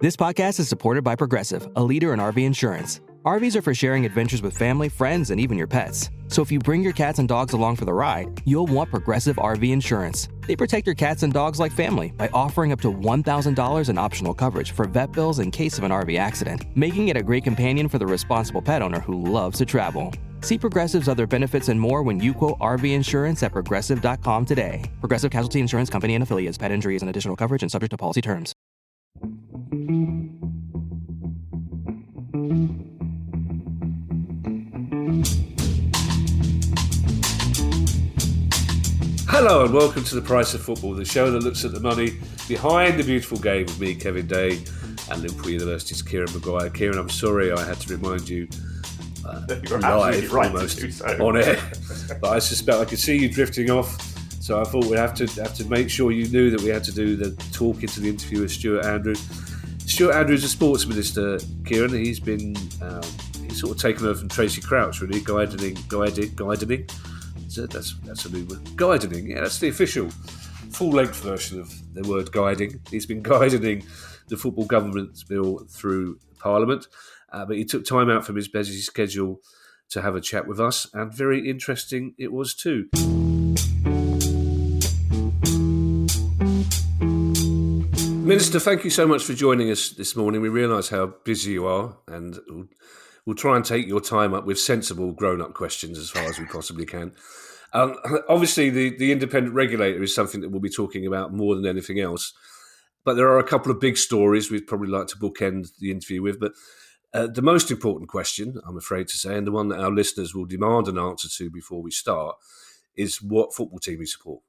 This podcast is supported by Progressive, a leader in RV insurance. RVs are for sharing adventures with family, friends, and even your pets. So if you bring your cats and dogs along for the ride, you'll want Progressive RV insurance. They protect your cats and dogs like family by offering up to $1,000 in optional coverage for vet bills in case of an RV accident, making it a great companion for the responsible pet owner who loves to travel. See Progressive's other benefits and more when you quote RV insurance at progressive.com today. Progressive Casualty Insurance Company and Affiliates. Pet injury is an additional coverage and subject to policy terms. Hello and welcome to The Price of Football, the show that looks at the money behind the beautiful game with me, Kevin Day, and Liverpool University's Kieran Maguire. Kieran, I'm sorry I had to remind you live, right almost on air, but I suspect I could see you drifting off, so I thought we'd have to make sure you knew that we had to do the talk into the interview with Stuart Andrew. Stuart Andrew is a sports minister, Kieran. He's been he's sort of taken over from Tracy Crouch, really, guiding. That's a new word. Guiding, yeah, that's the official full-length version of the word guiding. He's been guiding the football government bill through Parliament, but he took time out from his busy schedule to have a chat with us, and very interesting it was too. Minister, thank you so much for joining us this morning. We realise how busy you are, and we'll try and take your time up with sensible grown-up questions as far as we possibly can. Obviously, the independent regulator is something that we'll be talking about more than anything else. But there are a couple of big stories we'd probably like to bookend the interview with. But the most important question, I'm afraid to say, and the one that our listeners will demand an answer to before we start, is what football team you support.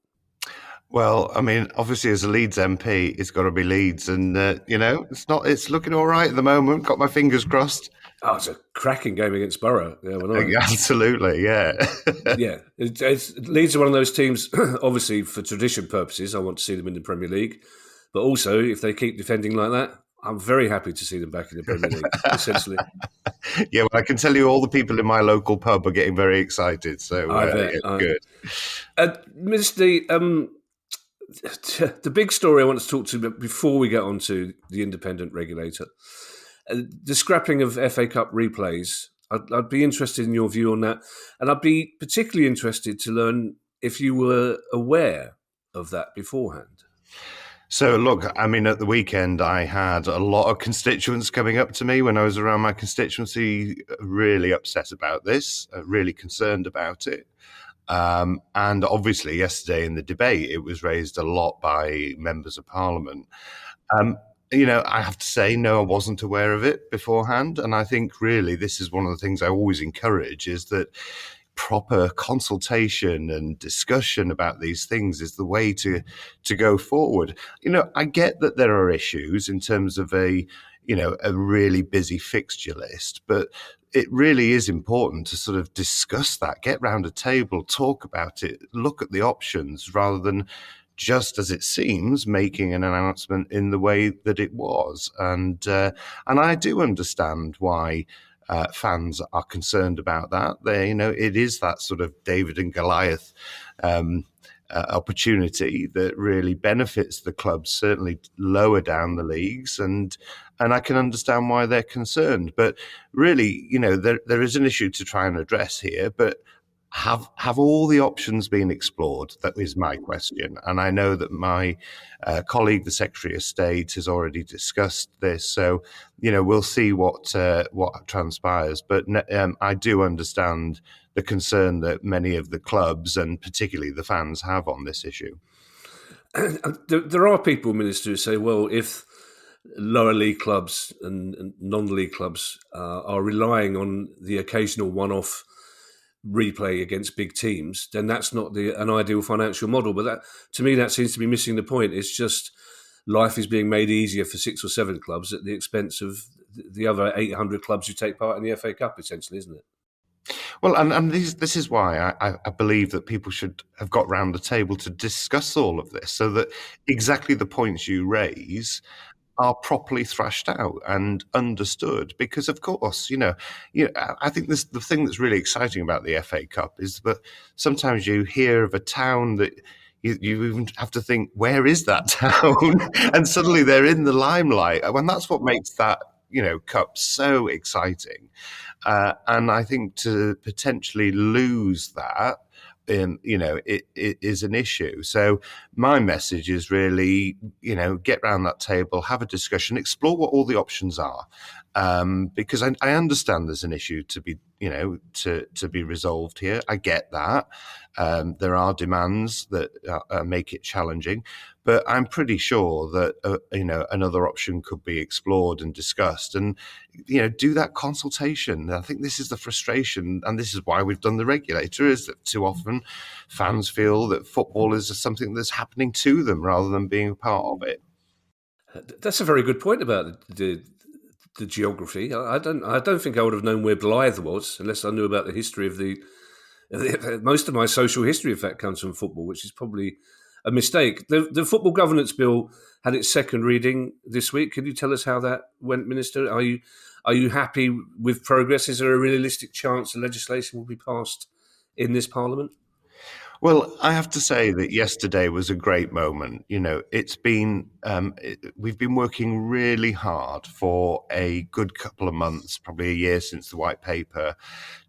Well, I mean, obviously, as a Leeds MP, it's got to be Leeds, and it's looking all right at the moment. Got my fingers crossed. Oh, it's a cracking game against Borough. Yeah, well, absolutely, yeah. Yeah, Leeds are one of those teams. Obviously, for tradition purposes, I want to see them in the Premier League, but also if they keep defending like that, I'm very happy to see them back in the Premier League. Essentially, yeah. Well, I can tell you, all the people in my local pub are getting very excited. So good. Mr. The big story I want to talk to before we get on to the independent regulator, the scrapping of FA Cup replays. I'd be interested in your view on that, and I'd be particularly interested to learn if you were aware of that beforehand. So, look, I mean, at the weekend, I had a lot of constituents coming up to me when I was around my constituency, really upset about this, really concerned about it. And obviously, yesterday in the debate, it was raised a lot by members of Parliament. I have to say, no, I wasn't aware of it beforehand. And I think really this is one of the things I always encourage, is that proper consultation and discussion about these things is the way to go forward. I get that there are issues in terms of a really busy fixture list, but it really is important to sort of discuss that, get round a table, talk about it, look at the options, rather than just, as it seems, making an announcement in the way that it was. And I do understand why fans are concerned about that. It is that sort of David and Goliath opportunity that really benefits the clubs, certainly lower down the leagues, and I can understand why they're concerned. But really, there is an issue to try and address here, but have all the options been explored? That is my question. And I know that my colleague, the Secretary of State, has already discussed this. So, we'll see what transpires. But I do understand the concern that many of the clubs and particularly the fans have on this issue. There are people, Minister, who say, well, if lower league clubs and non-league clubs are relying on the occasional one-off replay against big teams, then that's not an ideal financial model. But that, to me, that seems to be missing the point. It's just life is being made easier for 6 or 7 clubs at the expense of the other 800 clubs who take part in the FA Cup, essentially, isn't it? Well, and this is why I believe that people should have got round the table to discuss all of this, so that exactly the points you raise are properly thrashed out and understood. Because, of course, I think the thing that's really exciting about the FA Cup is that sometimes you hear of a town that you even have to think, where is that town? And suddenly they're in the limelight. And that's what makes that, cup so exciting. And I think to potentially lose that, it is an issue. So my message is really, get around that table, have a discussion, explore what all the options are. Because I understand there's an issue to be, to be resolved here. I get that. There are demands that make it challenging, but I'm pretty sure that, another option could be explored and discussed and, do that consultation. I think this is the frustration, and this is why we've done the regulator, is that too often fans feel that football is something that's happening to them rather than being a part of it. That's a very good point about the geography. I don't think I would have known where Blythe was unless I knew about the history of most of my social history, in fact, comes from football, which is probably a mistake. The Football Governance Bill had its second reading this week. Can you tell us how that went, Minister? Are you happy with progress? Is there a realistic chance the legislation will be passed in this Parliament? Well, I have to say that yesterday was a great moment. It's been we've been working really hard for a good couple of months, probably a year since the white paper,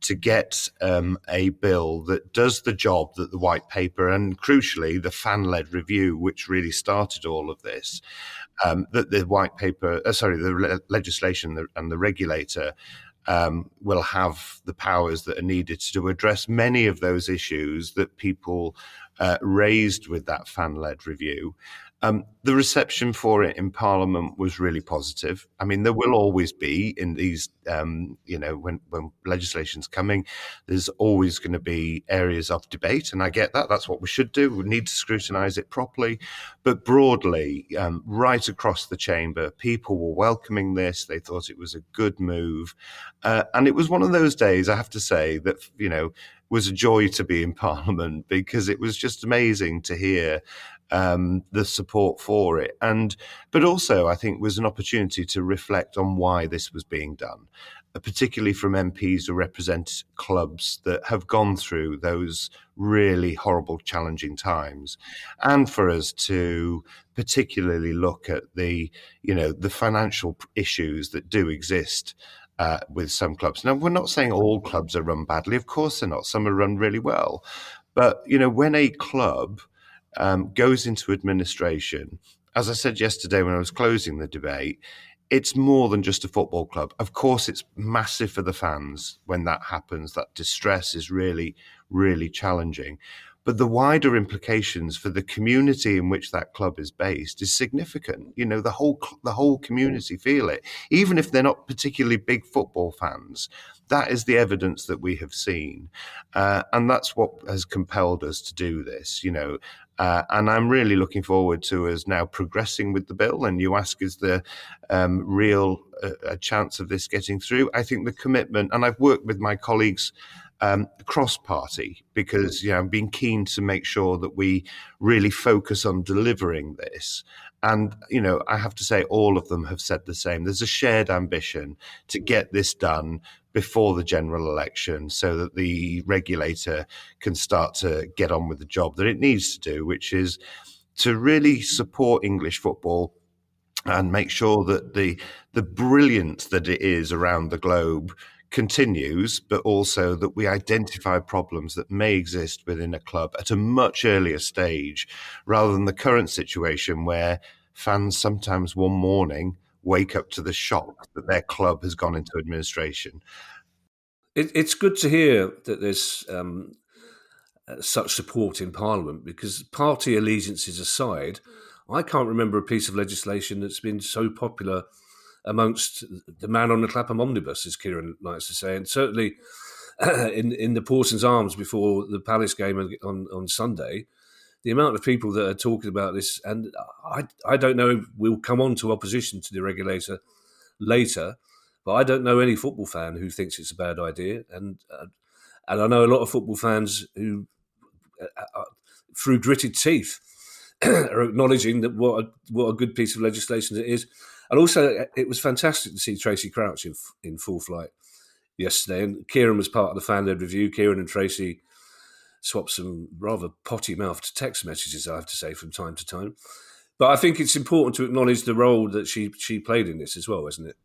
to get a bill that does the job that the white paper and crucially the fan-led review, which really started all of this, that the white paper, the legislation and the regulator will have the powers that are needed to address many of those issues that people raised with that fan-led review. The reception for it in Parliament was really positive. I mean, there will always be in these, when legislation's coming, there's always going to be areas of debate, and I get that. That's what we should do. We need to scrutinise it properly. But broadly, right across the chamber, people were welcoming this. They thought it was a good move. And it was one of those days, I have to say, that, was a joy to be in Parliament because it was just amazing to hear the support for it. But also, I think, was an opportunity to reflect on why this was being done, particularly from MPs who represent clubs that have gone through those really horrible, challenging times, and for us to particularly look at the financial issues that do exist with some clubs. Now, we're not saying all clubs are run badly. Of course they're not. Some are run really well. But, when a club goes into administration, as I said yesterday when I was closing the debate, it's more than just a football club. Of course, it's massive for the fans when that happens. That distress is really, really challenging. But the wider implications for the community in which that club is based is significant. The whole community feel it, even if they're not particularly big football fans. That is the evidence that we have seen, and that's what has compelled us to do this. And I'm really looking forward to us now progressing with the bill. And you ask, is there real a chance of this getting through? I think the commitment, and I've worked with my colleagues cross-party because I'm being keen to make sure that we really focus on delivering this. And, I have to say all of them have said the same. There's a shared ambition to get this done before the general election so that the regulator can start to get on with the job that it needs to do, which is to really support English football and make sure that the brilliance that it is around the globe continues, but also that we identify problems that may exist within a club at a much earlier stage, rather than the current situation where fans sometimes one morning wake up to the shock that their club has gone into administration. It's good to hear that there's such support in Parliament, because party allegiances aside, I can't remember a piece of legislation that's been so popular amongst the man on the Clapham omnibus, as Kieran likes to say. And certainly in the Parsons Arms before the Palace game on Sunday, the amount of people that are talking about this, and I don't know, we'll come on to opposition to the regulator later, but I don't know any football fan who thinks it's a bad idea. And I know a lot of football fans who, through gritted teeth, are acknowledging that what a good piece of legislation it is. And also, it was fantastic to see Tracy Crouch in full flight yesterday. And Kieran was part of the fan-led review. Kieran and Tracy swap some rather potty-mouthed text messages, I have to say, from time to time. But I think it's important to acknowledge the role that she played in this as well, isn't it?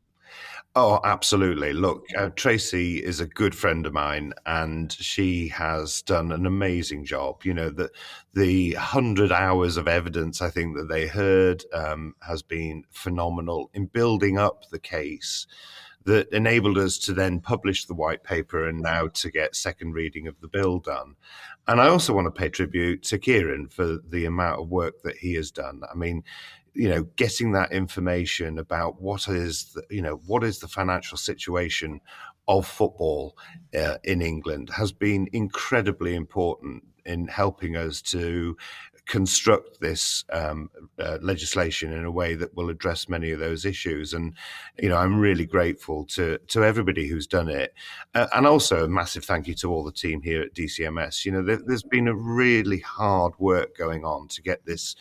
Oh, absolutely. Look, Tracy is a good friend of mine, and she has done an amazing job. You know, the 100 hours of evidence I think that they heard has been phenomenal in building up the case that enabled us to then publish the white paper and now to get second reading of the bill done. And I also want to pay tribute to Kieran for the amount of work that he has done. I mean, you know, getting that information about what is the financial situation of football in England has been incredibly important in helping us to construct this legislation in a way that will address many of those issues. And, you know, I'm really grateful to everybody who's done it. And also a massive thank you to all the team here at DCMS. You know, there's been a really hard work going on to get this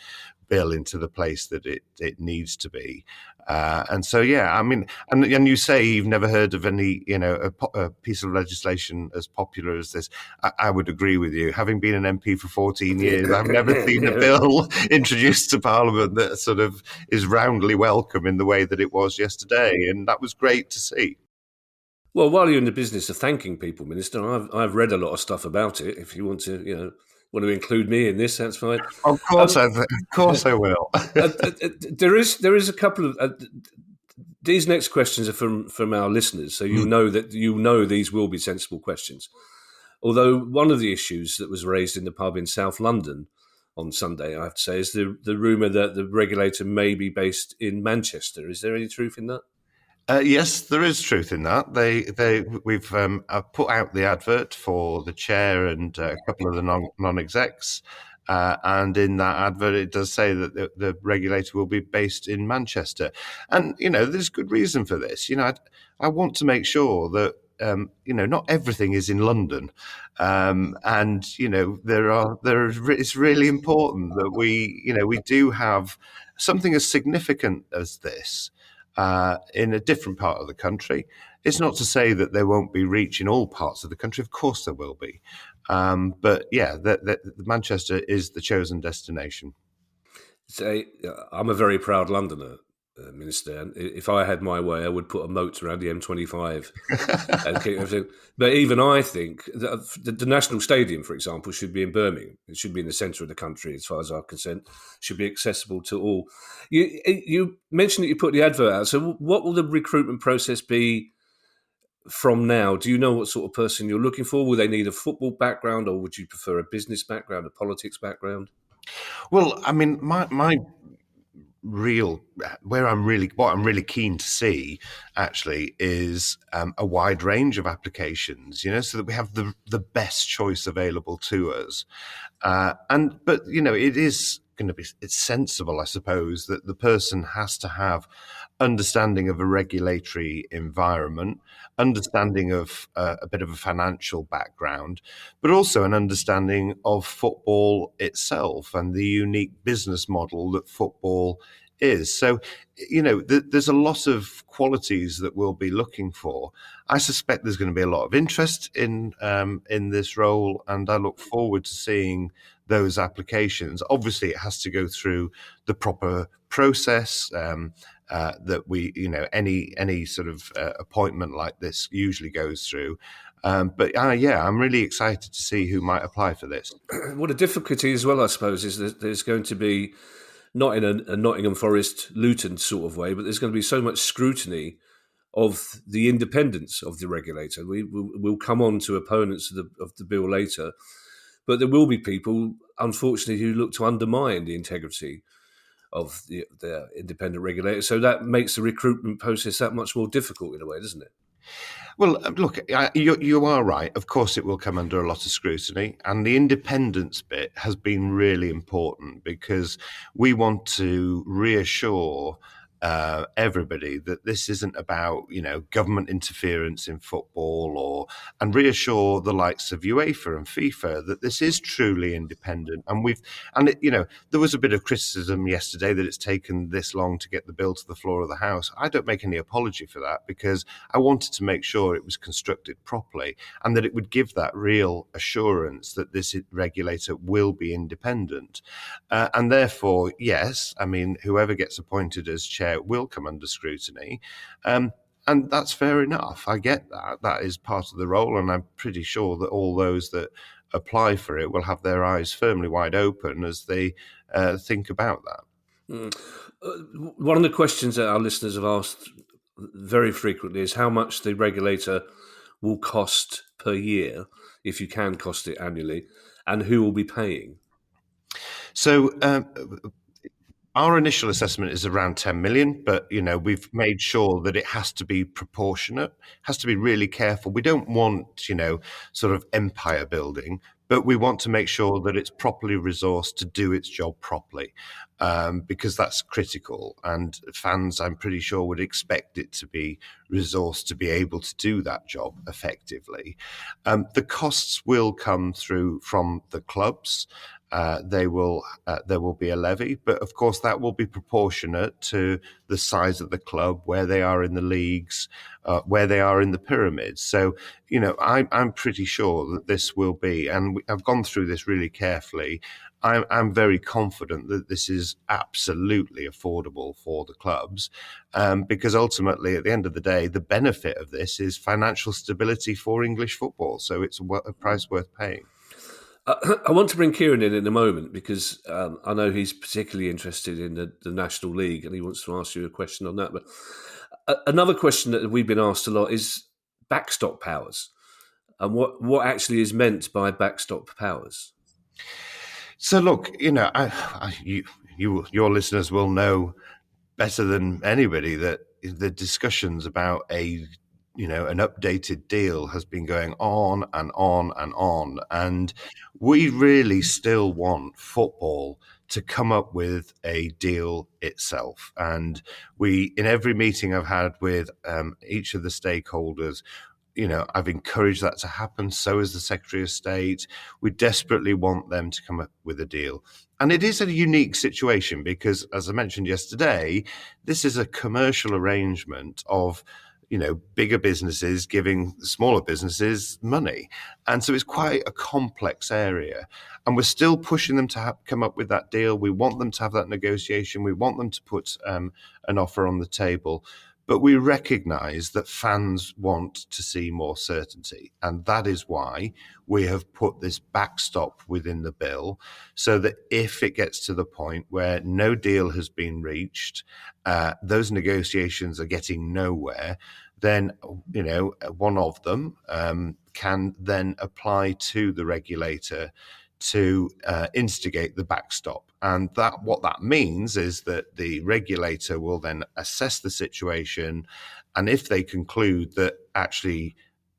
bill into the place that it needs to be. And so, yeah, I mean, and you say you've never heard of any, you know, a piece of legislation as popular as this. I would agree with you. Having been an MP for 14 years, I've never seen a bill introduced to Parliament that sort of is roundly welcome in the way that it was yesterday. And that was great to see. Well, while you're in the business of thanking people, Minister, I've read a lot of stuff about it. If you want to, want to include me in this, that's fine. Of course, of course I will. There is a couple of these next questions are from our listeners, so you know these will be sensible questions. Although one of the issues that was raised in the pub in South London on Sunday, I have to say, is the rumour that the regulator may be based in Manchester. Is there any truth in that? Yes, there is truth in that. We've put out the advert for the chair and a couple of the non-execs, and in that advert it does say that the regulator will be based in Manchester, and you know there's good reason for this. You know, I want to make sure that not everything is in London, and you know it's really important that we do have something as significant as this. In a different part of the country. It's not to say that there won't be reach in all parts of the country. Of course there will be. But yeah, Manchester is the chosen destination. I'm a very proud Londoner, Minister. And if I had my way, I would put a moat around the M25. And keep everything. But even I think that the National Stadium, for example, should be in Birmingham. It should be in the centre of the country, as far as I'm concerned. Should be accessible to all. You mentioned that you put the advert out. So what will the recruitment process be from now? Do you know what sort of person you're looking for? Will they need a football background, or would you prefer a business background, a politics background? Well, I mean, my what I'm really keen to see actually is a wide range of applications, you know, so that we have the best choice available to us. But you know, it's sensible, I suppose, that the person has to have understanding of a regulatory environment, understanding of a bit of a financial background, but also an understanding of football itself and the unique business model that football is. So, you know, there's a lot of qualities that we'll be looking for. I suspect there's going to be a lot of interest in this role, and I look forward to seeing those applications. Obviously, it has to go through the proper process that we, you know, any sort of appointment like this usually goes through. But yeah, I'm really excited to see who might apply for this. What a difficulty as well, I suppose, is that there's going to be, not in a Nottingham Forest, Luton sort of way, but there's going to be so much scrutiny of the independence of the regulator. We'll come on to opponents of the bill later, but there will be people, unfortunately, who look to undermine the integrity of the independent regulator. So that makes the recruitment process that much more difficult in a way, doesn't it? Well, look, you are right. Of course, it will come under a lot of scrutiny. And the independence bit has been really important because we want to reassure everybody that this isn't about government interference in football, and reassure the likes of UEFA and FIFA that this is truly independent. There was a bit of criticism yesterday that it's taken this long to get the bill to the floor of the House. I don't make any apology for that, because I wanted to make sure it was constructed properly and that it would give that real assurance that this regulator will be independent. And therefore, yes, I mean, whoever gets appointed as chair will come under scrutiny. And that's fair enough. I get that. That is part of the role. And I'm pretty sure that all those that apply for it will have their eyes firmly wide open as they think about that. One of the questions that our listeners have asked very frequently is how much the regulator will cost per year, if you can cost it annually, and who will be paying. So our initial assessment is around 10 million, but we've made sure that it has to be proportionate, has to be really careful. We don't want sort of empire building, but we want to make sure that it's properly resourced to do its job properly, because that's critical. And fans, I'm pretty sure, would expect it to be resourced to be able to do that job effectively. The costs will come through from the clubs. There will be a levy, but of course that will be proportionate to the size of the club, where they are in the leagues, where they are in the pyramids. So, I'm pretty sure that this will be, and I've gone through this really carefully. I'm very confident that this is absolutely affordable for the clubs, because ultimately, at the end of the day, the benefit of this is financial stability for English football. So it's a price worth paying. I want to bring Kieran in a moment, because I know he's particularly interested in the National League, and he wants to ask you a question on that. But another question that we've been asked a lot is backstop powers, and what actually is meant by backstop powers. So look, your listeners will know better than anybody that the discussions about an updated deal has been going on and on and on. And we really still want football to come up with a deal itself. And in every meeting I've had with each of the stakeholders, I've encouraged that to happen. So is the Secretary of State. We desperately want them to come up with a deal. And it is a unique situation because, as I mentioned yesterday, this is a commercial arrangement of bigger businesses giving smaller businesses money. And so it's quite a complex area. And we're still pushing them to come up with that deal. We want them to have that negotiation. We want them to put an offer on the table. But we recognise that fans want to see more certainty. And that is why we have put this backstop within the bill, so that if it gets to the point where no deal has been reached, those negotiations are getting nowhere, then, one of them can then apply to the regulator to instigate the backstop. And what that means is that the regulator will then assess the situation, and if they conclude that actually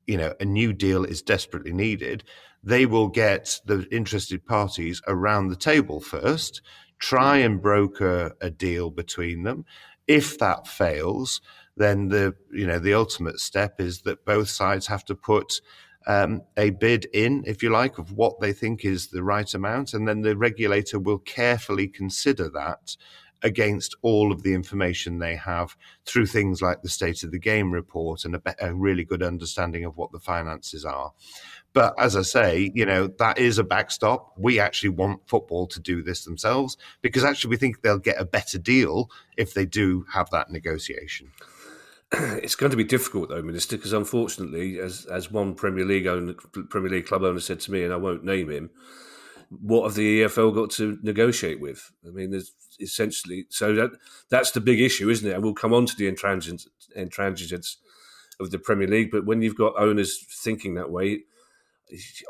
a new deal is desperately needed, they will get the interested parties around the table first, try and broker a deal between them. If that fails, then the ultimate step is that both sides have to put a bid in, if you like, of what they think is the right amount, and then the regulator will carefully consider that against all of the information they have through things like the State of the Game report and a really good understanding of what the finances are. But as I say, that is a backstop. We actually want football to do this themselves, because actually we think they'll get a better deal if they do have that negotiation. It's going to be difficult, though, Minister, because unfortunately, as one Premier League club owner said to me, and I won't name him, what have the EFL got to negotiate with? I mean, there's essentially, so that's the big issue, isn't it? And we'll come on to the intransigence of the Premier League, but when you've got owners thinking that way,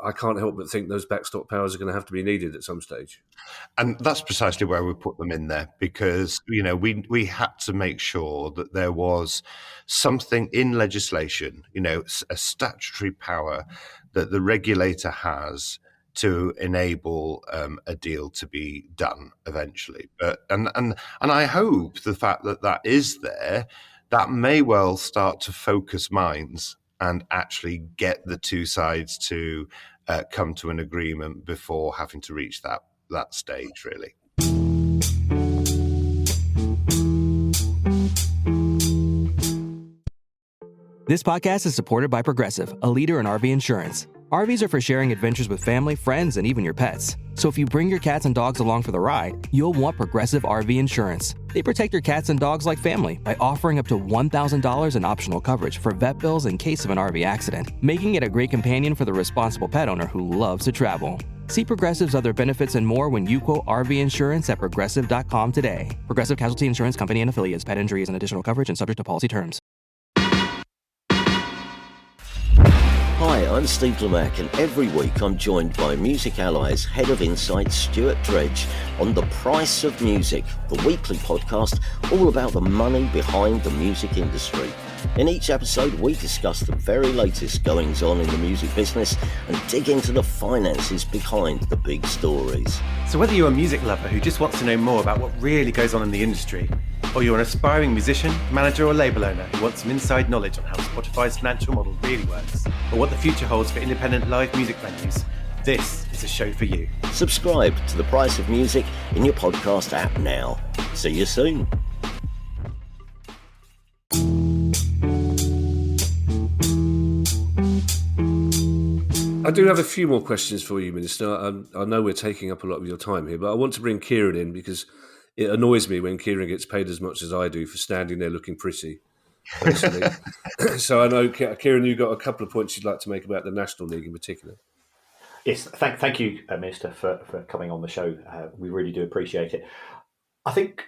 I can't help but think those backstop powers are going to have to be needed at some stage. And that's precisely where we put them in there, because, we had to make sure that there was something in legislation, a statutory power that the regulator has to enable a deal to be done eventually. But and I hope the fact that that is there, that may well start to focus minds and actually get the two sides to come to an agreement before having to reach that stage, really. This podcast is supported by Progressive, a leader in RV insurance. RVs are for sharing adventures with family, friends, and even your pets. So if you bring your cats and dogs along for the ride, you'll want Progressive RV insurance. They protect your cats and dogs like family by offering up to $1,000 in optional coverage for vet bills in case of an RV accident, making it a great companion for the responsible pet owner who loves to travel. See Progressive's other benefits and more when you quote RV insurance at progressive.com today. Progressive Casualty Insurance Company and affiliates. Pet injury is an additional coverage and subject to policy terms. Hi, I'm Steve Lemack, and every week I'm joined by Music Ally's Head of Insight, Stuart Dredge, on The Price of Music, the weekly podcast all about the money behind the music industry. In each episode, we discuss the very latest goings-on in the music business and dig into the finances behind the big stories. So whether you're a music lover who just wants to know more about what really goes on in the industry, or you're an aspiring musician, manager or label owner who wants some inside knowledge on how Spotify's financial model really works, or what the future holds for independent live music venues, this is a show for you. Subscribe to The Price of Music in your podcast app now. See you soon. I do have a few more questions for you, Minister. I know we're taking up a lot of your time here, but I want to bring Kieran in because it annoys me when Kieran gets paid as much as I do for standing there looking pretty, personally. So I know, Kieran, you've got a couple of points you'd like to make about the National League in particular. Yes, thank you, Minister, for coming on the show. We really do appreciate it. I think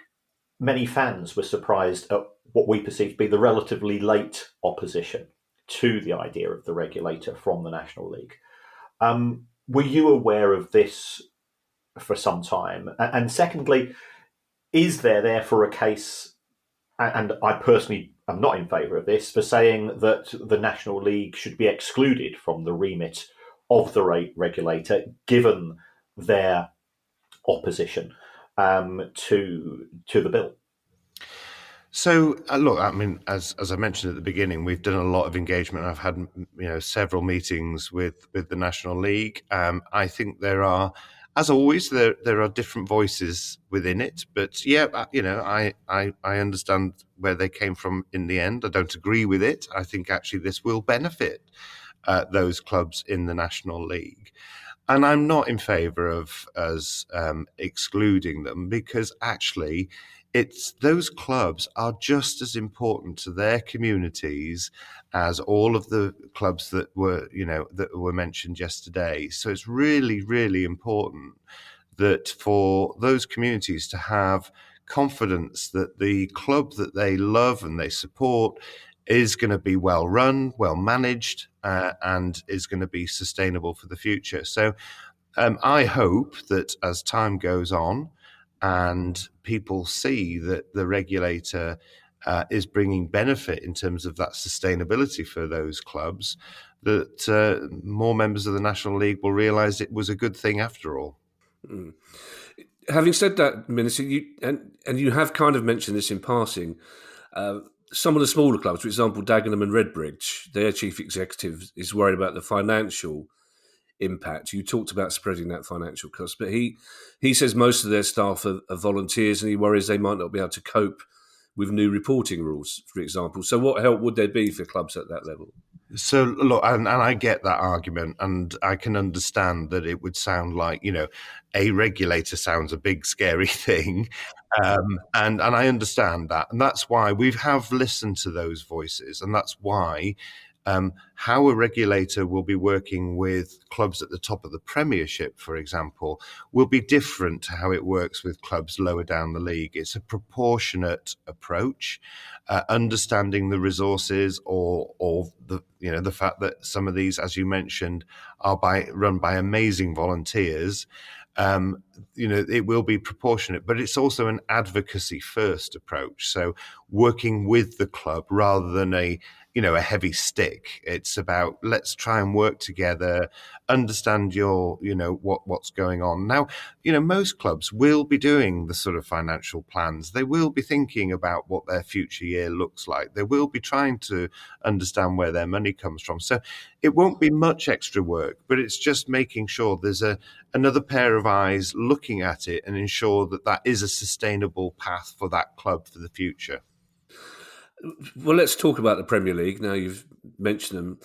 many fans were surprised at what we perceived to be the relatively late opposition to the idea of the regulator from the National League. Were you aware of this for some time? And secondly, is there therefore a case, and I personally am not in favour of this, for saying that the National League should be excluded from the remit of the regulator, given their opposition to the bill? So, look, I mean, as I mentioned at the beginning, we've done a lot of engagement. I've had, several meetings with the National League. I think there are, as always, there are different voices within it. But yeah, I understand where they came from in the end. I don't agree with it. I think actually this will benefit those clubs in the National League. And I'm not in favour of us excluding them, because actually those clubs are just as important to their communities as all of the clubs that were mentioned yesterday. So it's really, really important that for those communities to have confidence that the club that they love and they support is going to be well run, well managed, and is going to be sustainable for the future. So I hope that as time goes on and people see that the regulator is bringing benefit in terms of that sustainability for those clubs, that more members of the National League will realise it was a good thing after all. Mm. Having said that, Minister, you have kind of mentioned this in passing, some of the smaller clubs, for example, Dagenham and Redbridge, their chief executive is worried about the financial impact. You talked about spreading that financial cost, but he says most of their staff are volunteers, and he worries they might not be able to cope with new reporting rules, for example. So what help would there be for clubs at that level? So look, and I get that argument, and I can understand that it would sound like, a regulator sounds a big, scary thing. And I understand that. And that's why we have listened to those voices. And that's why how a regulator will be working with clubs at the top of the Premiership, for example, will be different to how it works with clubs lower down the league. It's a proportionate approach, understanding the resources or the fact that some of these, as you mentioned, are run by amazing volunteers. it will be proportionate, but it's also an advocacy first approach. So working with the club rather than a heavy stick. It's about, let's try and work together, understand what's going on. Now, most clubs will be doing the sort of financial plans. They will be thinking about what their future year looks like. They will be trying to understand where their money comes from. So it won't be much extra work, but it's just making sure there's another pair of eyes looking at it and ensure that is a sustainable path for that club for the future. Well, let's talk about the Premier League. Now you've mentioned them.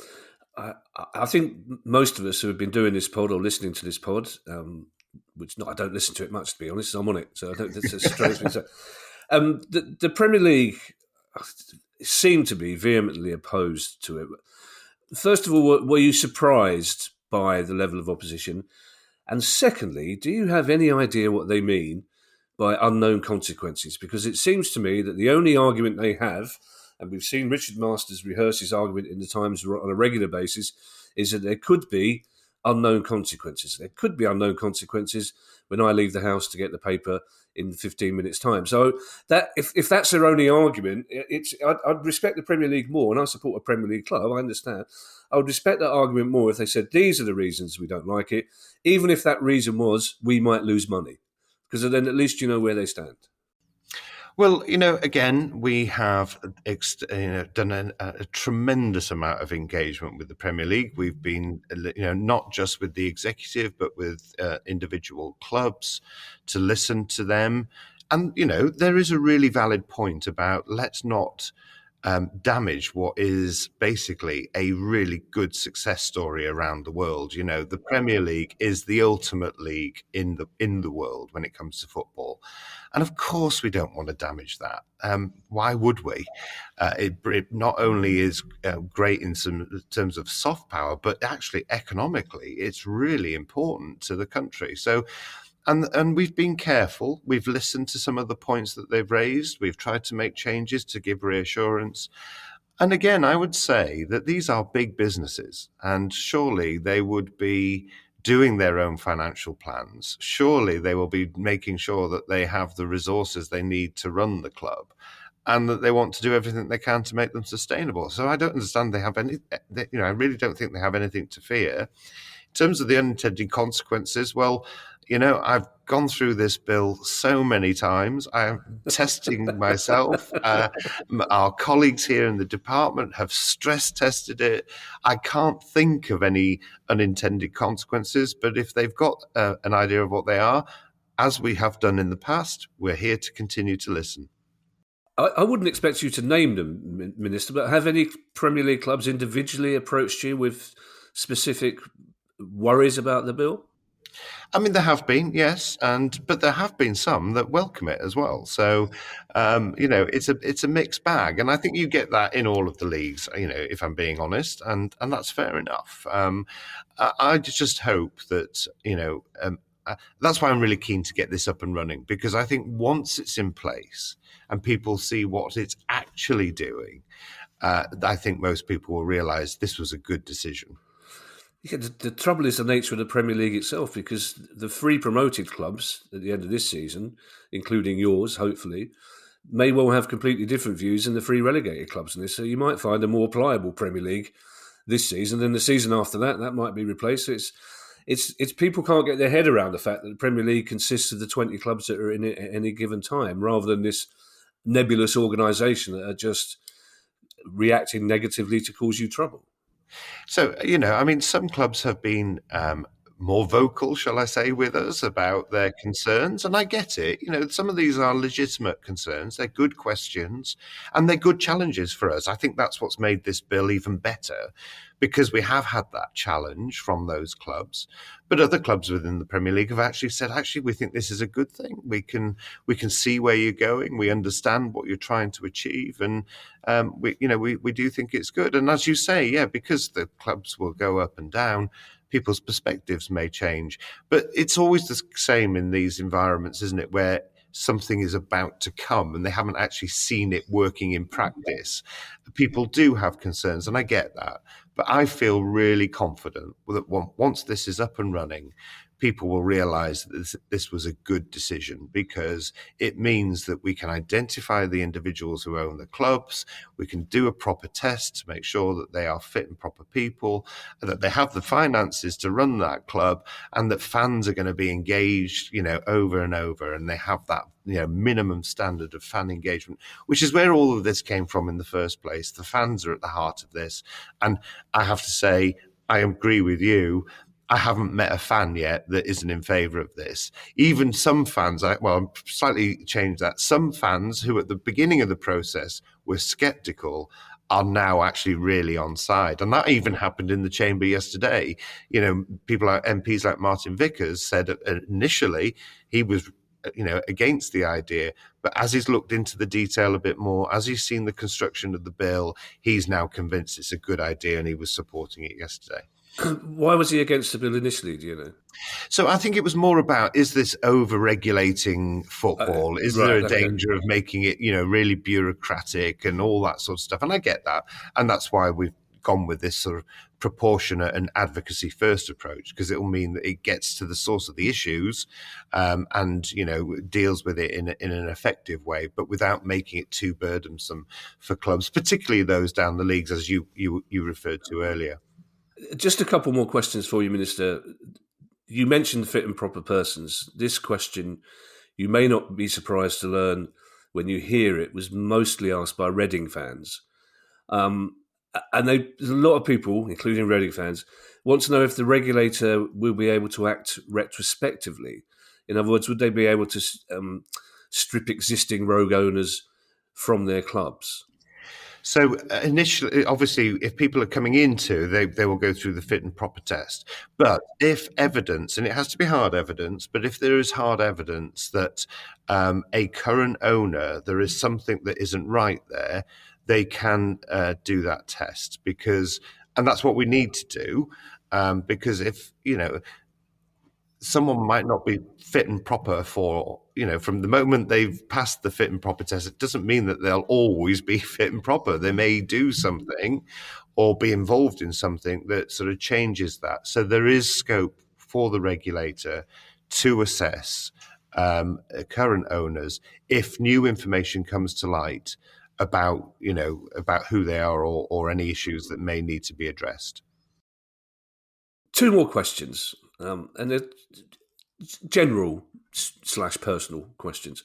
I think most of us who have been doing this pod or listening to this pod, I don't listen to it much, to be honest. I'm on it, so I don't. That's a strange thing to say. The Premier League seemed to be vehemently opposed to it. First of all, were you surprised by the level of opposition? And secondly, do you have any idea what they mean by unknown consequences? Because it seems to me that the only argument they have, and we've seen Richard Masters rehearse his argument in the Times on a regular basis, is that there could be unknown consequences. There could be unknown consequences when I leave the house to get the paper in 15 minutes' time. So that if that's their only argument, I'd respect the Premier League more, and I support a Premier League club, I understand. I would respect that argument more if they said, these are the reasons we don't like it, even if that reason was we might lose money. Because then at least you know where they stand. Well, again, we have done a tremendous amount of engagement with the Premier League. We've been, not just with the executive, but with individual clubs to listen to them. And, there is a really valid point about let's not damage what is basically a really good success story around the world. The Premier League is the ultimate league in the world when it comes to football. And of course, we don't want to damage that. Why would we? It not only is great in terms of soft power, but actually economically, it's really important to the country. So, and we've been careful. We've listened to some of the points that they've raised. We've tried to make changes to give reassurance. And again, I would say that these are big businesses, and surely they would be doing their own financial plans. Surely they will be making sure that they have the resources they need to run the club, and that they want to do everything they can to make them sustainable. So I don't understand I really don't think they have anything to fear. In terms of the unintended consequences, well, I've gone through this bill so many times. I'm testing myself. Our colleagues here in the department have stress tested it. I can't think of any unintended consequences, but if they've got an idea of what they are, as we have done in the past, we're here to continue to listen. I wouldn't expect you to name them, Minister, but have any Premier League clubs individually approached you with specific worries about the bill? I mean, there have been, yes, but there have been some that welcome it as well. So, it's a mixed bag, and I think you get that in all of the leagues. If I'm being honest, and that's fair enough. I just hope that that's why I'm really keen to get this up and running, because I think once it's in place and people see what it's actually doing, I think most people will realise this was a good decision. Yeah, the trouble is the nature of the Premier League itself, because the free promoted clubs at the end of this season, including yours, hopefully, may well have completely different views than the free relegated clubs in this. So you might find a more pliable Premier League this season, and the season after that might be replaced. So it's people can't get their head around the fact that the Premier League consists of the 20 clubs that are in it at any given time, rather than this nebulous organisation that are just reacting negatively to cause you trouble. So, some clubs have been more vocal, shall I say, with us about their concerns. And I get it. Some of these are legitimate concerns. They're good questions and they're good challenges for us. I think that's what's made this bill even better, because we have had that challenge from those clubs. But other clubs within the Premier League have actually said, we think this is a good thing. We can see where you're going. We understand what you're trying to achieve. And we do think it's good. And as you say, because the clubs will go up and down, people's perspectives may change. But it's always the same in these environments, isn't it, where something is about to come and they haven't actually seen it working in practice. People do have concerns, and I get that. But I feel really confident that once this is up and running, people will realise that this was a good decision, because it means that we can identify the individuals who own the clubs, we can do a proper test to make sure that they are fit and proper people, and that they have the finances to run that club, and that fans are going to be engaged, over and over, and they have that, minimum standard of fan engagement, which is where all of this came from in the first place. The fans are at the heart of this. And I have to say, I agree with you. I haven't met a fan yet that isn't in favour of this. Even some fans, I'm slightly changed that. Some fans who at the beginning of the process were sceptical are now actually really on side. And that even happened in the chamber yesterday. People like MPs like Martin Vickers said initially he was against the idea. But as he's looked into the detail a bit more, as he's seen the construction of the bill, he's now convinced it's a good idea, and he was supporting it yesterday. Why was he against the bill initially, do you know? So I think it was more about, is this over-regulating football? Is there a danger of making it, really bureaucratic and all that sort of stuff? And I get that. And that's why we've gone with this sort of proportionate and advocacy first approach, because it will mean that it gets to the source of the issues and, deals with it in an effective way, but without making it too burdensome for clubs, particularly those down the leagues, as you referred to earlier. Just a couple more questions for you, Minister. You mentioned fit and proper persons. This question, you may not be surprised to learn when you hear it, was mostly asked by Reading fans. And there's a lot of people, including Reading fans, want to know if the regulator will be able to act retrospectively. In other words, would they be able to strip existing rogue owners from their clubs? So initially, obviously, if people are coming into, they will go through the fit and proper test. But if evidence, and it has to be hard evidence, but if there is hard evidence that a current owner, there is something that isn't right there, they can do that test, and that's what we need to do, because if, someone might not be fit and proper for, from the moment they've passed the fit and proper test, it doesn't mean that they'll always be fit and proper. They may do something or be involved in something that sort of changes that. So there is scope for the regulator to assess current owners if new information comes to light about who they are or any issues that may need to be addressed. Two more questions. And they're general / personal questions.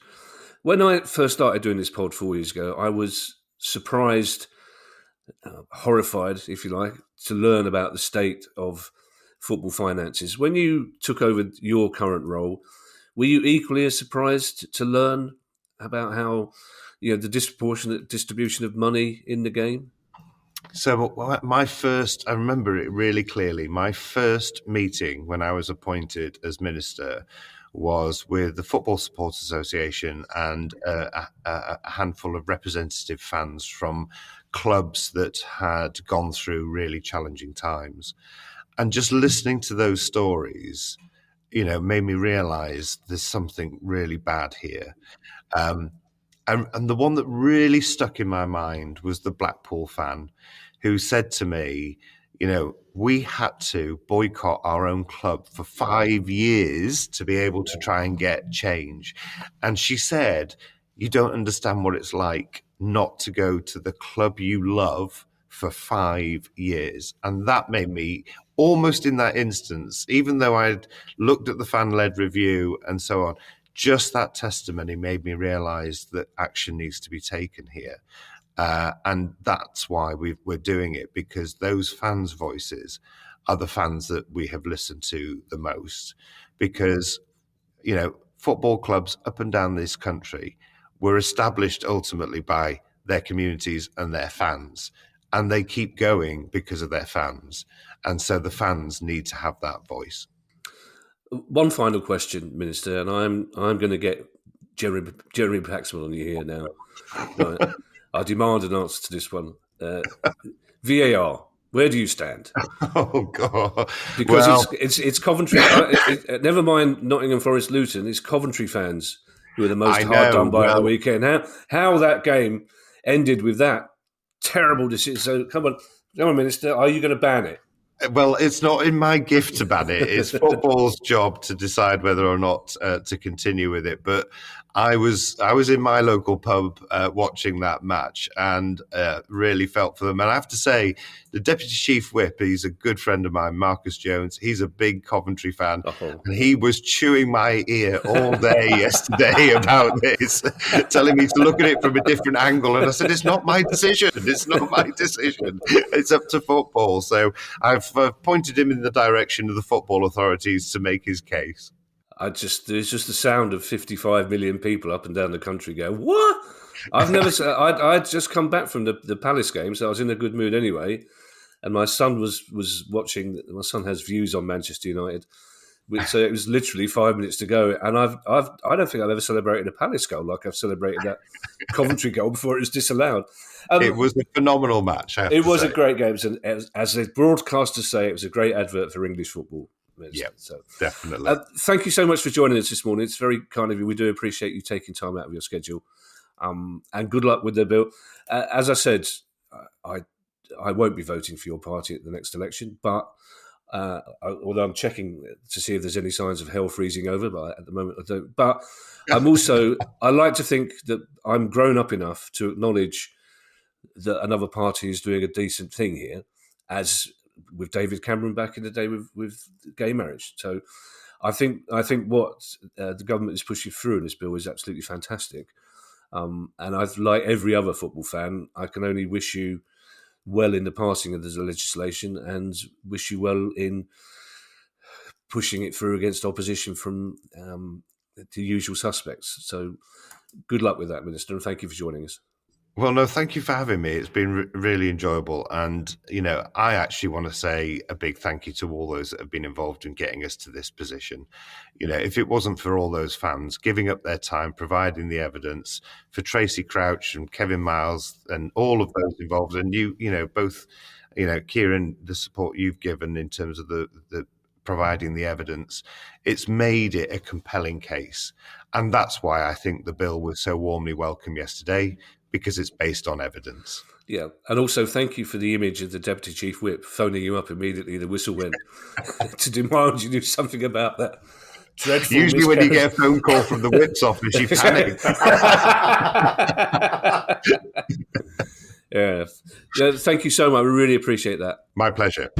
When I first started doing this pod 4 years ago, I was surprised, horrified, if you like, to learn about the state of football finances. When you took over your current role, were you equally as surprised to learn about how, the disproportionate distribution of money in the game? So I remember it really clearly. My first meeting when I was appointed as minister was with the Football Supporters Association and a handful of representative fans from clubs that had gone through really challenging times. And just listening to those stories, made me realise there's something really bad here. And the one that really stuck in my mind was the Blackpool fan who said to me, we had to boycott our own club for 5 years to be able to try and get change. And she said, you don't understand what it's like not to go to the club you love for 5 years. And that made me, almost in that instance, even though I'd looked at the fan-led review and so on, just that testimony made me realise that action needs to be taken here. And that's why we're doing it, because those fans' voices are the fans that we have listened to the most. Because, football clubs up and down this country were established ultimately by their communities and their fans. And they keep going because of their fans. And so the fans need to have that voice. One final question, Minister, and I'm going to get Jeremy Paxman on you here now. Right. I demand an answer to this one. VAR, where do you stand? Oh God! Because it's Coventry. Never mind Nottingham Forest, Luton. It's Coventry fans who are the most hard done by at the weekend. How that game ended with that terrible decision. So come on, Minister, are you going to ban it? Well, it's not in my gift to ban it. It's football's job to decide whether or not to continue with it. But I was in my local pub watching that match and really felt for them. And I have to say, the Deputy Chief Whip, he's a good friend of mine, Marcus Jones. He's a big Coventry fan. And he was chewing my ear all day yesterday about this, telling me to look at it from a different angle. And I said, it's not my decision. It's not my decision. It's up to football. So I've pointed him in the direction of the football authorities to make his case. There's just the sound of 55 million people up and down the country going, what? I've never I'd just come back from the Palace game, so I was in a good mood anyway. And my son was watching. My son has views on Manchester United, so it was literally 5 minutes to go. And I don't think I've ever celebrated a Palace goal like I've celebrated that Coventry goal before it was disallowed. It was a phenomenal match. It was a great game, and as the broadcasters say, it was a great advert for English football. Yeah, so definitely. Thank you so much for joining us this morning. It's very kind of you. We do appreciate you taking time out of your schedule. And good luck with the bill. As I said, I won't be voting for your party at the next election, but although I'm checking to see if there's any signs of hell freezing over, but at the moment I don't. But I like to think that I'm grown up enough to acknowledge that another party is doing a decent thing here, as with David Cameron back in the day with gay marriage. So I think what the government is pushing through in this bill is absolutely fantastic. And I've, like every other football fan, I can only wish you well in the passing of the legislation and wish you well in pushing it through against opposition from the usual suspects. So good luck with that, Minister, and thank you for joining us. Well, no, thank you for having me. It's been really enjoyable. And, I actually want to say a big thank you to all those that have been involved in getting us to this position. If it wasn't for all those fans giving up their time, providing the evidence, for Tracy Crouch and Kevin Miles and all of those involved, and both, Kieran, the support you've given in terms of the providing the evidence, it's made it a compelling case. And that's why I think the bill was so warmly welcomed yesterday, because it's based on evidence. Yeah, and also thank you for the image of the Deputy Chief Whip phoning you up immediately the whistle went to demand you do something about that dreadful Usually when you get a phone call from the Whip's office, you panic. Yeah, thank you so much. We really appreciate that. My pleasure.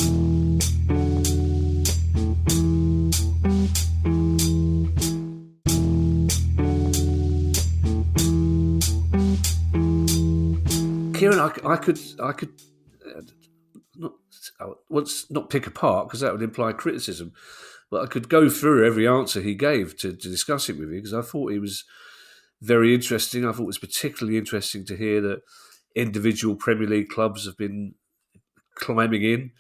Kieran, I could not pick apart, because that would imply criticism, but I could go through every answer he gave to discuss it with you, because I thought he was very interesting. I thought it was particularly interesting to hear that individual Premier League clubs have been climbing in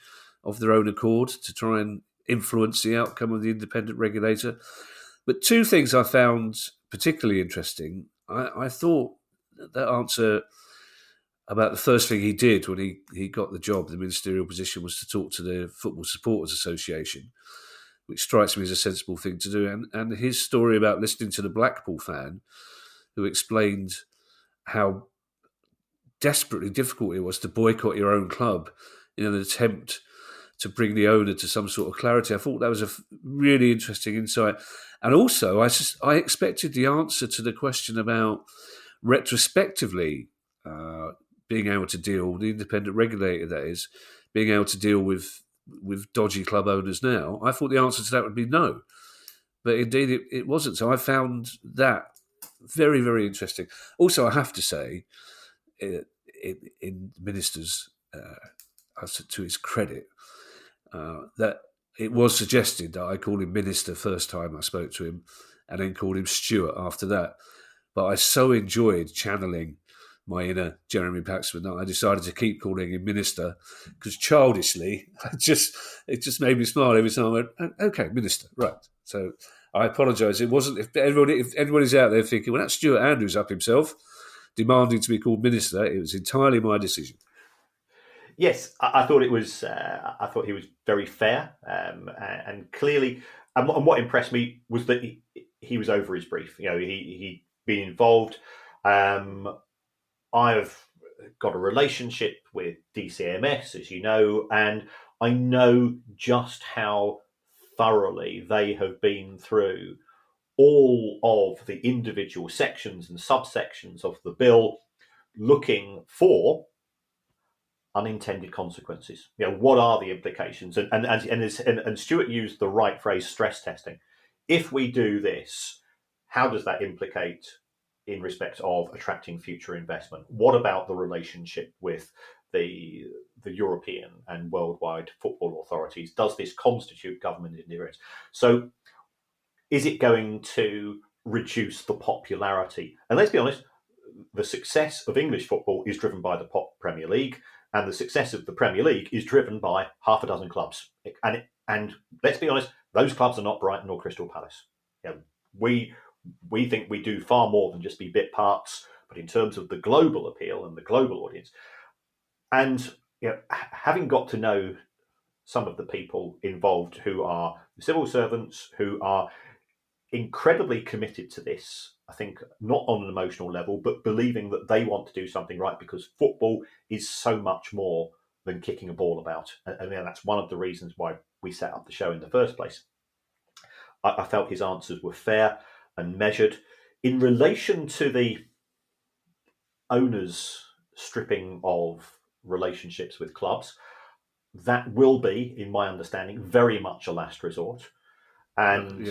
of their own accord to try and influence the outcome of the independent regulator. But two things I found particularly interesting. I thought that answer about the first thing he did when he got the job, the ministerial position, was to talk to the Football Supporters Association, which strikes me as a sensible thing to do. And his story about listening to the Blackpool fan who explained how desperately difficult it was to boycott your own club in an attempt to bring the owner to some sort of clarity. I thought that was a really interesting insight. And also, I expected the answer to the question about retrospectively being able to deal, the independent regulator that is, being able to deal with dodgy club owners now. I thought the answer to that would be no. But indeed it wasn't. So I found that very, very interesting. Also, I have to say, in Minister's, to his credit, that it was suggested that I call him Minister first time I spoke to him, and then called him Stuart after that. But I so enjoyed channeling my inner Jeremy Paxman that I decided to keep calling him Minister, because childishly, it just made me smile every time I went, okay, Minister, right. So I apologise. It wasn't, if anybody's out there thinking, well, that's Stuart Andrews up himself, demanding to be called Minister, it was entirely my decision. Yes, I thought it was. I thought he was very fair, and clearly, and what impressed me was that he was over his brief. He'd been involved. I've got a relationship with DCMS, as you know, and I know just how thoroughly they have been through all of the individual sections and subsections of the bill, looking for unintended consequences. What are the implications? And Stuart used the right phrase, stress testing. If we do this, how does that implicate in respect of attracting future investment? What about the relationship with the European and worldwide football authorities? Does this constitute government interference? So is it going to reduce the popularity? And let's be honest, the success of English football is driven by the Premier League, and the success of the Premier League is driven by half a dozen clubs. And let's be honest, those clubs are not Brighton or Crystal Palace. We think we do far more than just be bit parts, but in terms of the global appeal and the global audience. And having got to know some of the people involved who are civil servants, who are incredibly committed to this, I think not on an emotional level, but believing that they want to do something right, because football is so much more than kicking a ball about. And that's one of the reasons why we set up the show in the first place. I felt his answers were fair and measured. In relation to the owners stripping of relationships with clubs, that will be, in my understanding, very much a last resort. And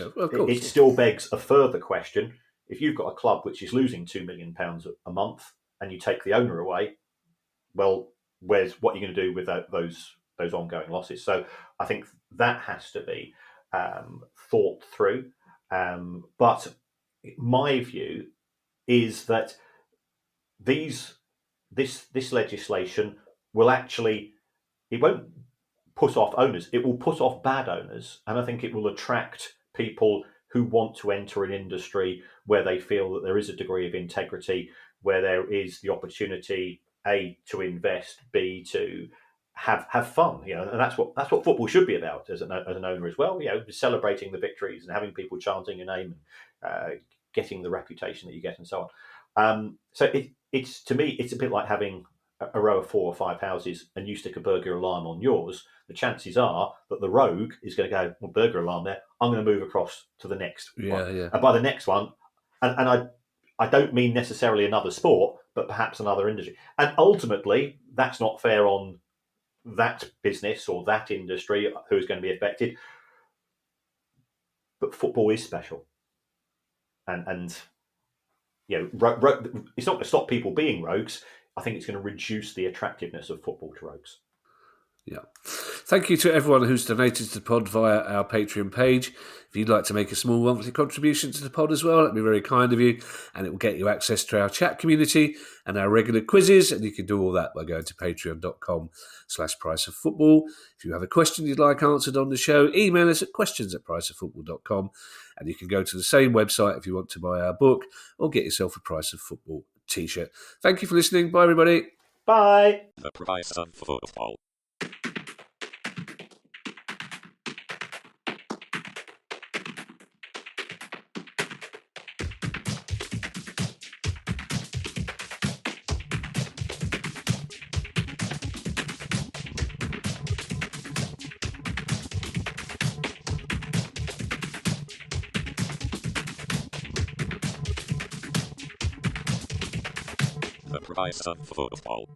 it still begs a further question. If you've got a club which is losing £2 million a month and you take the owner away, well, what are you going to do with those ongoing losses? So I think that has to be thought through. But my view is that this legislation will actually, it won't put off owners, it will put off bad owners, and I think it will attract people who want to enter an industry where they feel that there is a degree of integrity, where there is the opportunity, A, to invest, B, to have fun, and that's what football should be about as an owner as well. Celebrating the victories and having people chanting your name and getting the reputation that you get and so on. So it's to me, it's a bit like having a row of 4 or 5 houses and you stick a burglar alarm on yours. The chances are that the rogue is going to go, well, burglar alarm there, I'm going to move across to the next one. Yeah. And by the next one, and I don't mean necessarily another sport, but perhaps another industry. And ultimately, that's not fair on that business or that industry who's going to be affected. But football is special. And it's not going to stop people being rogues. I think it's going to reduce the attractiveness of football to rogues. Yeah. Thank you to everyone who's donated to the pod via our Patreon page. If you'd like to make a small monthly contribution to the pod as well, that'd be very kind of you, and it will get you access to our chat community and our regular quizzes, and you can do all that by going to patreon.com/priceoffootball. If you have a question you'd like answered on the show, email us at questions@priceoffootball.com, and you can go to the same website if you want to buy our book or get yourself a Price of Football t-shirt. Thank you for listening. Bye, everybody. Bye. The Price of Football. The Price of Football.